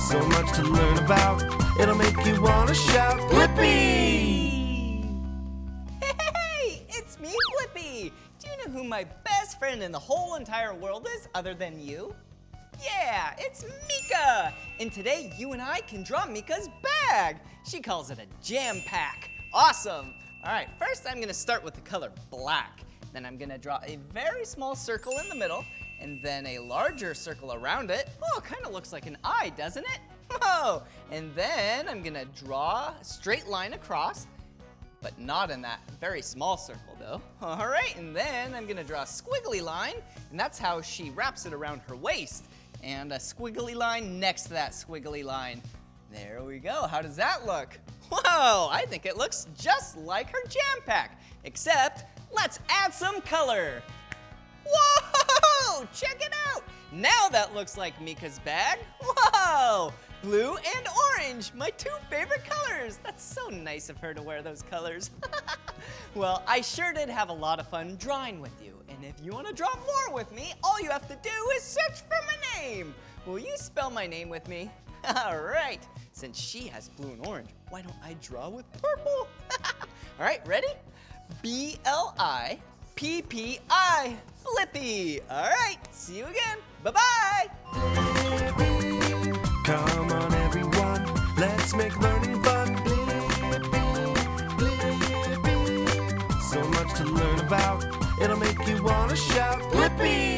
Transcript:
So much to learn about, it'll make you wanna shout, Blippi! Hey, it's me, Blippi! Do you know who my best friend in the whole entire world is other than you? Yeah, it's Meekah! And today you and I can draw Meekah's bag. She calls it a jam pack. Awesome! All right, first I'm gonna start with the color black. Then I'm gonna draw a very small circle in the middle, and then a larger circle around it. Oh, kind of looks like an eye, doesn't it? Whoa! And then I'm gonna draw a straight line across, but not in that very small circle though. All right, and then I'm gonna draw a squiggly line, and that's how she wraps it around her waist. And a squiggly line next to that squiggly line. There we go, how does that look? Whoa, I think it looks just like her jam pack, except let's add some color. Whoa, check it out. Now that looks like Meekah's bag. Whoa, blue and orange, my two favorite colors. That's so nice of her to wear those colors. Well, I sure did have a lot of fun drawing with you. And if you want to draw more with me, all you have to do is search for my name. Will you spell my name with me? All right, since she has blue and orange, why don't I draw with purple? All right, ready? B-L-I-P-P-I, Blippi. All right, see you again. Bye-bye. Blippi, come on everyone, let's make learning fun. Blippi, Blippi, so much to learn about, it'll make you wanna shout, Blippi!